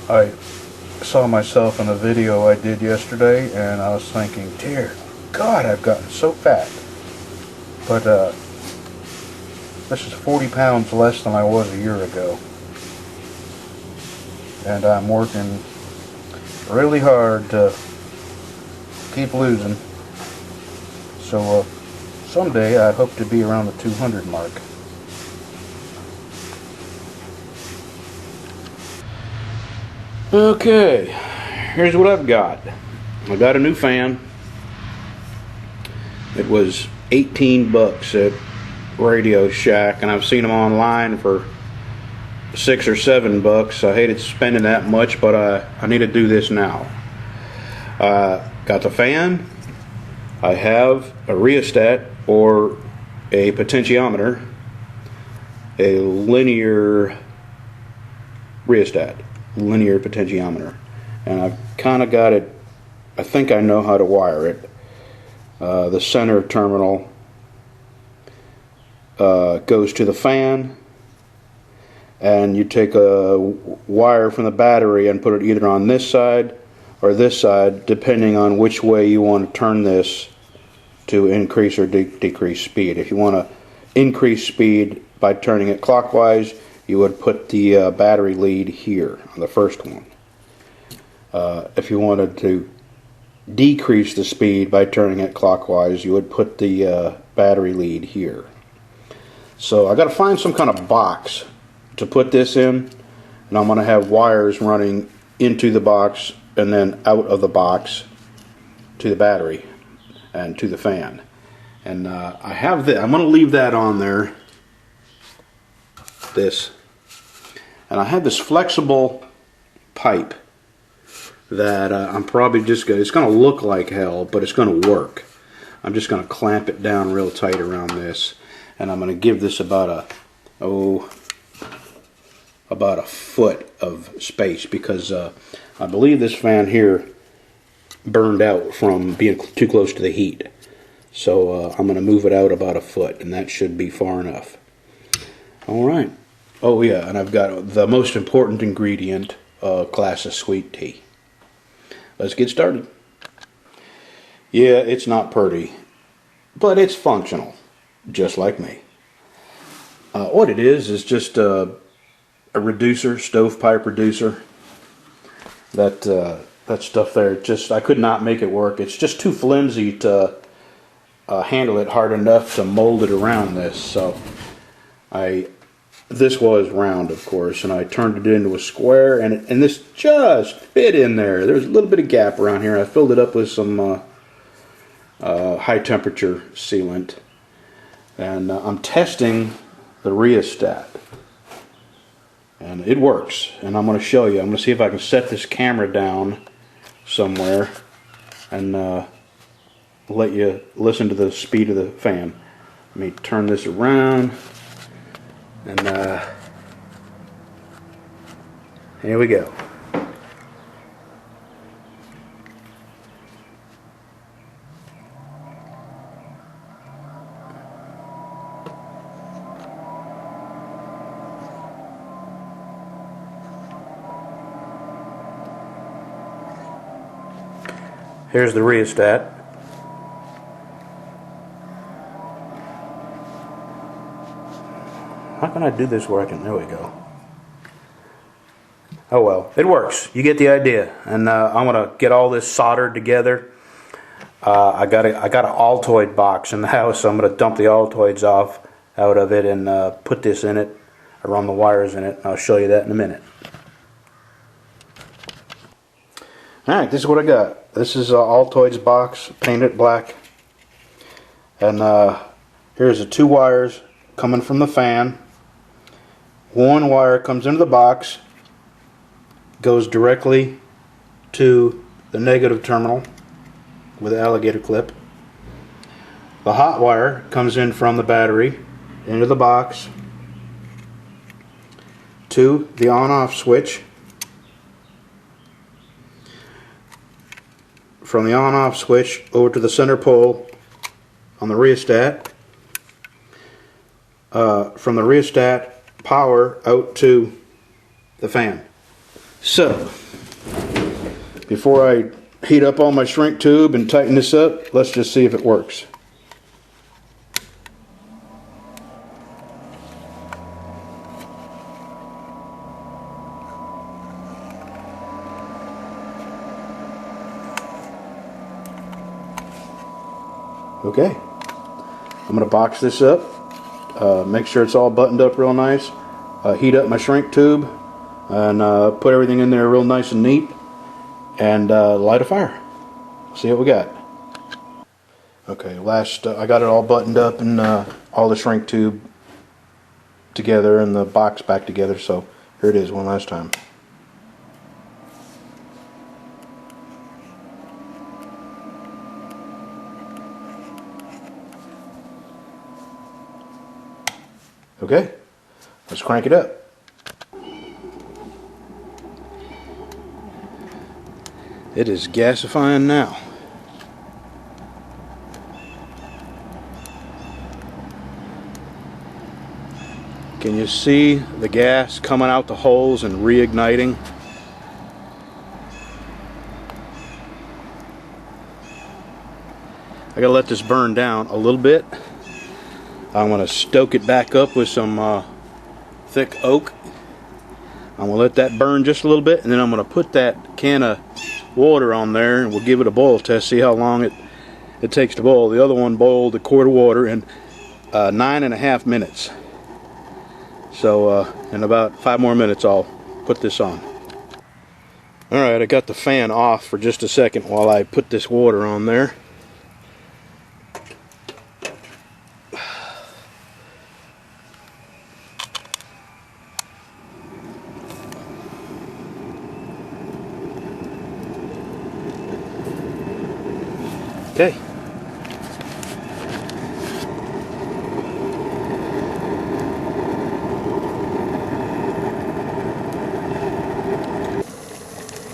I saw myself in a video I did yesterday, and I was thinking, dear God, I've gotten so fat. But this is 40 pounds less than I was a year ago. And I'm working really hard to keep losing. So someday I hope to be around the 200 mark. Okay, here's what I've got. I got a new fan. It was 18 bucks at Radio Shack, and I've seen them online for 6 or 7 bucks. I hated spending that much, but I need to do this now. Got the fan. I have a rheostat or a potentiometer, a linear rheostat, linear potentiometer, and I've kind of got it. I think I know how to wire it. The center terminal goes to the fan, and you take a wire from the battery and put it either on this side or this side, depending on which way you want to turn this to increase or decrease speed. If you want to increase speed by turning it clockwise, you would put the battery lead here on the first one. If you wanted to decrease the speed by turning it clockwise, you would put the battery lead here. So I got to find some kind of box to put this in, and I'm going to have wires running into the box and then out of the box to the battery and to the fan. And I have this. I'm going to leave that on there. This. And I have this flexible pipe that I'm probably just going to, it's going to look like hell, but it's going to work. I'm just going to clamp it down real tight around this, and I'm going to give this about a foot of space, because I believe this fan here burned out from being too close to the heat. So I'm going to move it out about a foot, and that should be far enough. Alright. Oh yeah, and I've got the most important ingredient, a glass of sweet tea. Let's get started. Yeah, it's not pretty, but it's functional, just like me. What it is just a reducer, stovepipe reducer. That stuff there, I could not make it work. It's just too flimsy to handle it hard enough to mold it around this. So this was round, of course, and I turned it into a square, and this just fit in there. There's a little bit of gap around here. I filled it up with some high temperature sealant, and I'm testing the rheostat, and it works. And I'm going to show you. I'm going to see if I can set this camera down somewhere and let you listen to the speed of the fan. Let me turn this around. And here we go. Here's the rheostat. How can I do this where I can? There we go. Oh well, it works. You get the idea. And I'm gonna get all this soldered together. I got an Altoid box in the house, so I'm gonna dump the Altoids off out of it and put this in it. I run the wires in it. I'll show you that in a minute. All right, this is what I got. This is Altoids box, painted black, and here's the 2 wires coming from the fan. 1 wire comes into the box, goes directly to the negative terminal with the alligator clip. The hot wire comes in from the battery into the box to the on-off switch. From the on-off switch over to the center pole on the rheostat. From the rheostat power out to the fan. So, before I heat up all my shrink tube and tighten this up, let's just see if it works. Okay, I'm going to box this up, make sure it's all buttoned up real nice, heat up my shrink tube, and put everything in there real nice and neat, and light a fire. See what we got. Okay, I got it all buttoned up and all the shrink tube together and the box back together, so here it is one last time. Okay, let's crank it up. It is gasifying now. Can you see the gas coming out the holes and reigniting? I gotta let this burn down a little bit. I'm going to stoke it back up with some thick oak. I'm going to let that burn just a little bit, and then I'm going to put that can of water on there, and we'll give it a boil test, see how long it takes to boil. The other one boiled a quart of water in 9.5 minutes. So in about 5 more minutes I'll put this on. Alright, I got the fan off for just a second while I put this water on there. Okay.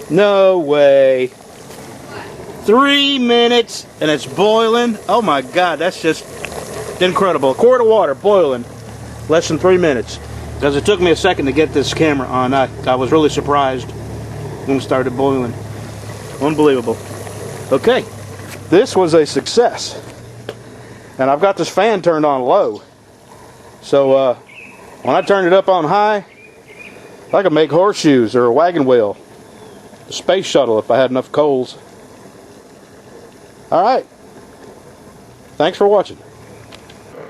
No way. 3 minutes and it's boiling. Oh my God, that's just incredible. A quart of water boiling, less than 3 minutes. Because it took me a second to get this camera on. I was really surprised when it started boiling. Unbelievable. Okay. This was a success, and I've got this fan turned on low, so when I turned it up on high, I could make horseshoes or a wagon wheel, a space shuttle if I had enough coals. Alright, thanks for watching.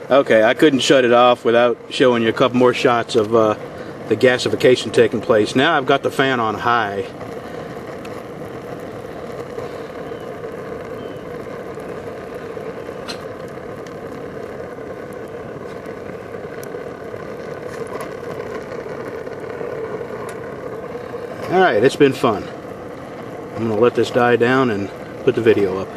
Okay, I couldn't shut it off without showing you a couple more shots of the gasification taking place. Now I've got the fan on high. Alright, it's been fun. I'm going to let this die down and put the video up.